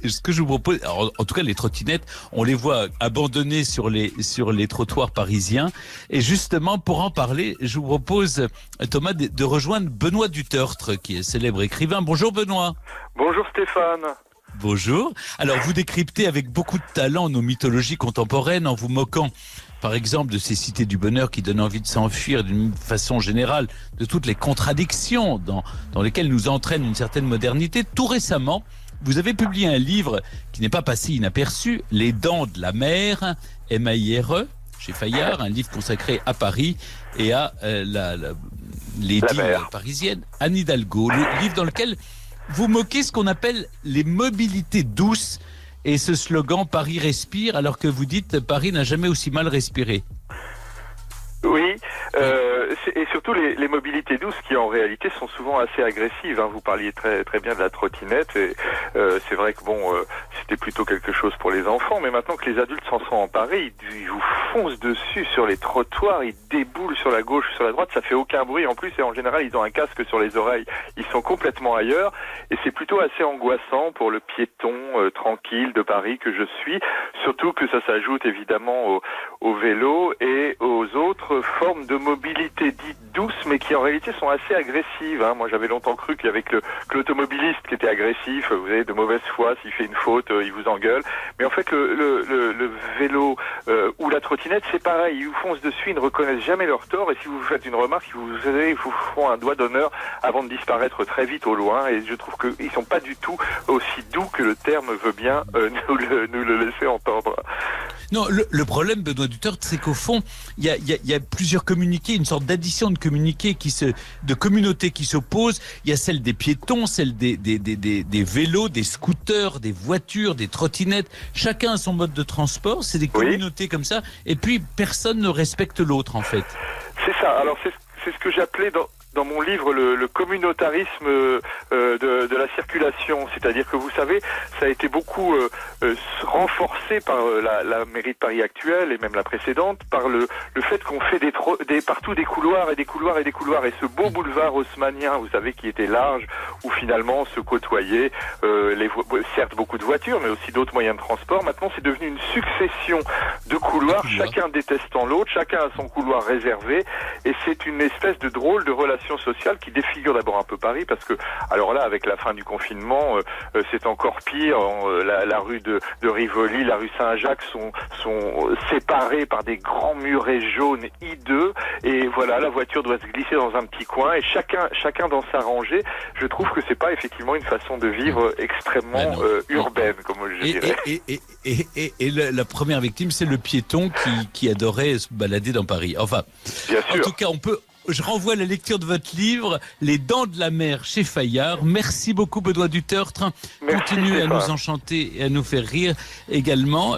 ce que je vous propose, alors, en tout cas les trottinettes, on les voit abandonnées sur les trottoirs parisiens. Et justement, pour en parler, je vous propose, Thomas, de rejoindre Benoît Dutertre, qui est célèbre écrivain. Bonjour Benoît. Bonjour Stéphane. Bonjour. Alors vous décryptez avec beaucoup de talent nos mythologies contemporaines en vous moquant, par exemple, de ces cités du bonheur qui donnent envie de s'enfuir d'une façon générale, de toutes les contradictions dans lesquelles nous entraîne une certaine modernité. Tout récemment, vous avez publié un livre qui n'est pas passé inaperçu, Les Dents de la Mer, M-A-I-R-E, chez Fayard, un livre consacré à Paris et à l'édile parisienne, Anne Hidalgo. Le livre dans lequel vous moquez ce qu'on appelle les mobilités douces et ce slogan « Paris respire » alors que vous dites « Paris n'a jamais aussi mal respiré ». Oui, et surtout les mobilités douces qui en réalité sont souvent assez agressives. Vous parliez très très bien de la trottinette et c'est vrai que c'était plutôt quelque chose pour les enfants, mais maintenant que les adultes s'en sont emparés, ils vous foncent dessus sur les trottoirs, ils déboulent sur la gauche, sur la droite, ça fait aucun bruit en plus et en général ils ont un casque sur les oreilles, ils sont complètement ailleurs et c'est plutôt assez angoissant pour le piéton tranquille de Paris que je suis, surtout que ça s'ajoute évidemment au vélo et aux autres formes de mobilité dites douces, mais qui en réalité sont assez agressives. Moi, j'avais longtemps cru qu'il y avait que l'automobiliste qui était agressif. Vous avez de mauvaise foi, s'il fait une faute, il vous engueule. Mais en fait, le vélo ou la trottinette, c'est pareil. Ils vous foncent dessus, ils ne reconnaissent jamais leur tort. Et si vous faites une remarque, ils vous font un doigt d'honneur avant de disparaître très vite au loin. Et je trouve qu'ils sont pas du tout aussi doux que le terme veut bien nous le laisser entendre. Non, le problème, Benoît Dutertre, c'est qu'au fond, il y a plusieurs communiqués, une sorte d'addition de communiqués de communautés qui s'opposent. Il y a celle des piétons, celle des vélos, des scooters, des voitures, des trottinettes. Chacun a son mode de transport. C'est des communautés comme ça. Et puis, personne ne respecte l'autre, en fait. C'est ça. Alors, c'est ce que j'appelais dans mon livre le communautarisme de la circulation, c'est-à-dire que vous savez, ça a été beaucoup renforcé par la mairie de Paris actuelle et même la précédente, par le fait qu'on fait partout des couloirs et des couloirs et des couloirs, et ce beau boulevard haussmannien, vous savez, qui était large, où finalement se côtoyaient certes beaucoup de voitures, mais aussi d'autres moyens de transport. Maintenant, c'est devenu une succession de couloirs, chacun détestant l'autre, chacun a son couloir réservé, et c'est une espèce de drôle de relation sociale qui défigure d'abord un peu Paris, parce que, alors là, avec la fin du confinement, c'est encore pire. La rue de Rivoli, la rue Saint-Jacques sont séparées par des grands murets jaunes hideux, et voilà, la voiture doit se glisser dans un petit coin, et chacun dans sa rangée. Je trouve que c'est pas effectivement une façon de vivre extrêmement urbaine, comme je dirais. Et la première victime, c'est le piéton qui adorait se balader dans Paris. Enfin, bien sûr. En tout cas, je renvoie à la lecture de votre livre, Les Dents de la Mer chez Fayard. Merci beaucoup, Benoît Dutertre. Continuez à nous enchanter et à nous faire rire également.